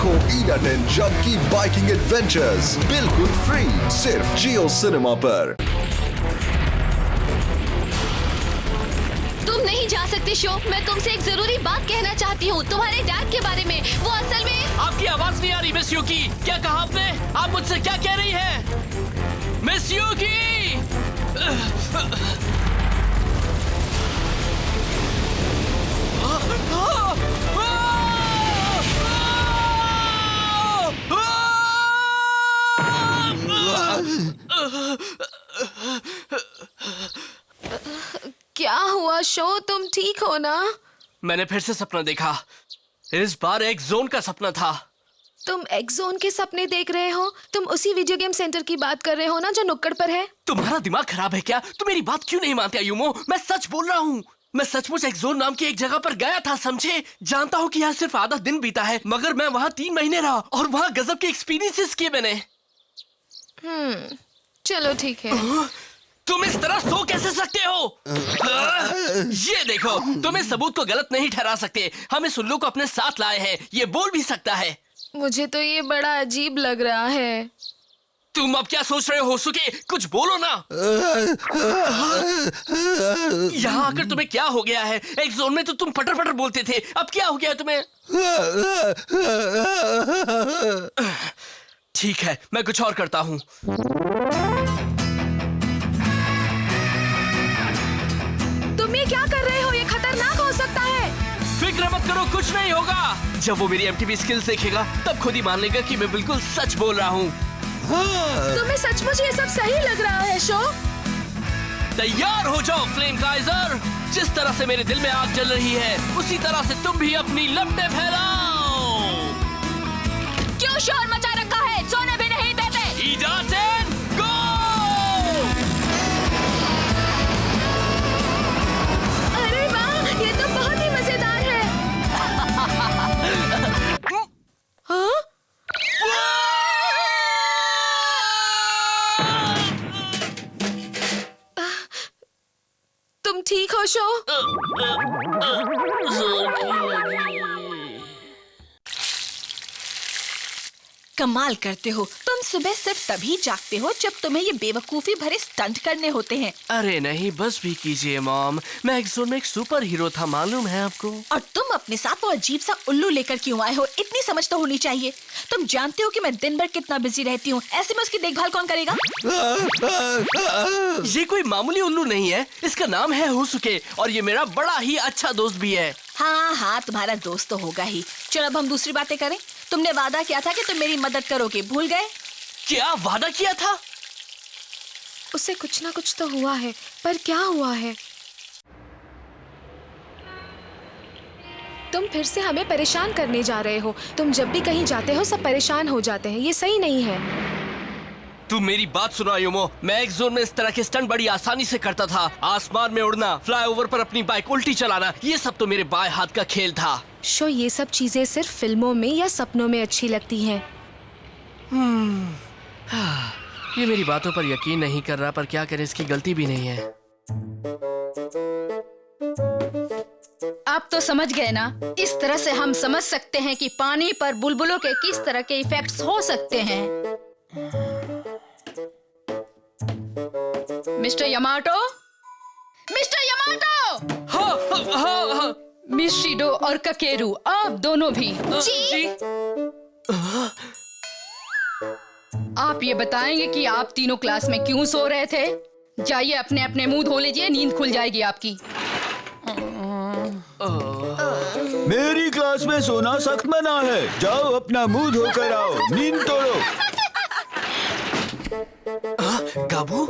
देखो ईडाटन जंप की biking adventures बिल्कुल फ्री सिर्फ जियो सिनेमा पर। तुम नहीं जा सकते शो। मैं तुमसे एक जरूरी बात कहना चाहती हूँ, तुम्हारे डैड के बारे में। वो असल में। आपकी आवाज नहीं आ रही मिस युकी। क्या कहा आपने? आप मुझसे क्या कह रही हैं? Miss Yuki! क्या हुआ शो, तुम ठीक हो ना? मैंने फिर से सपना देखा। इस बार एक जोन का सपना था। तुम एक्सोन के सपने देख रहे हो? तुम उसी वीडियो गेम सेंटर की बात कर रहे हो ना जो नुक्कड़ पर है? तुम्हारा दिमाग खराब है क्या? तुम मेरी बात क्यों नहीं मानते अयुमो? मैं सच बोल रहा हूँ। मैं सचमुच एक्सोन नाम की एक जगह पर गया था, समझे? जानता हूँ कि यहाँ सिर्फ आधा दिन बीता है, मगर मैं वहाँ 3 महीने रहा और वहाँ गजब के एक्सपीरियंसेस किए मैंने। चलो ठीक है। तुम इस तरह सो कैसे सकते हो? ये देखो, तुम इस सबूत को गलत नहीं ठहरा सकते। हम इस उल्लू को अपने साथ लाए हैं। ये बोल भी सकता है। मुझे तो ये बड़ा अजीब लग रहा है। तुम अब क्या सोच रहे हो होसुके? कुछ बोलो ना। यहाँ आकर तुम्हें क्या हो गया है? एक जोन में तो तुम पटर पटर बोलते थे, अब क्या हो गया तुम्हें? ठीक है, मैं कुछ और करता हूँ। तुम ये क्या कर रहे हो? ये खतरनाक हो सकता है। फिक्र मत करो, कुछ नहीं होगा। जब वो मेरी एमटीवी स्किल सीखेगा तब खुद ही मान लेगा कि मैं बिल्कुल सच बोल रहा हूँ। तुम्हें सचमुच ये सब सही लग रहा है शो? तैयार हो जाओ फ्लेम काइजर। जिस तरह से मेरे दिल में आग जल रही है, उसी तरह से तुम भी अपनी लपटें फैलाओ। क्यों शोर मचा रखा है? सोने भी नहीं देते। ईडाटन गो! अरे वाह, ये तो बहुत ही मजेदार है। हाँ? तुम ठीक हो शो? कमाल करते हो तुम। सुबह सिर्फ तभी जागते हो जब तुम्हें ये बेवकूफी भरे स्टंट करने होते हैं। अरे नहीं, बस भी कीजिए मॉम। मैं एक्सोन में एक सुपर हीरो था, मालूम है आपको? और तुम अपने साथ वो अजीब सा उल्लू लेकर क्यों आए हो? इतनी समझ तो होनी चाहिए। तुम जानते हो कि मैं दिन भर कितना बिजी रहती हूँ। ऐसे में उसकी देखभाल कौन करेगा? ये कोई मामूली उल्लू नहीं है। इसका नाम है होसुके और ये मेरा बड़ा ही अच्छा दोस्त भी है। हाँ हाँ, तुम्हारा दोस्त तो होगा ही। चलो अब हम दूसरी बातें करें। तुमने वादा किया था कि तुम मेरी मदद करोगे, भूल गए? क्या वादा किया था? उसे कुछ ना कुछ तो हुआ है, पर क्या हुआ है? तुम फिर से हमें परेशान करने जा रहे हो। तुम जब भी कहीं जाते हो सब परेशान हो जाते हैं। ये सही नहीं है। तुम मेरी बात सुनो अयुमो। मैं एक जोन में इस तरह के स्टंट बड़ी आसानी से करता था। आसमान में उड़ना, फ्लाईओवर पर अपनी बाइक उल्टी चलाना, ये सब तो मेरे बाएं हाथ का खेल था। शो, ये सब चीजें सिर्फ फिल्मों में या सपनों में अच्छी लगती हैं। ये मेरी बातों पर यकीन नहीं कर रहा, पर क्या करे, इसकी गलती भी नहीं है। आप तो समझ गए ना? इस तरह से हम समझ सकते हैं कि पानी पर बुलबुलों के किस तरह के इफेक्ट्स हो सकते हैं। Mister Yamato, mister Yamato! हाँ। मिस शिडो और ककेरू, आप दोनों भी। जी? आप ये बताएंगे कि आप तीनों क्लास में क्यों सो रहे थे? जाइए अपने अपने मुंह धो लीजिए, नींद खुल जाएगी आपकी। मेरी क्लास में सोना सख्त मना है। जाओ अपना मुंह धोकर आओ, नींद तोड़ो। गाबू,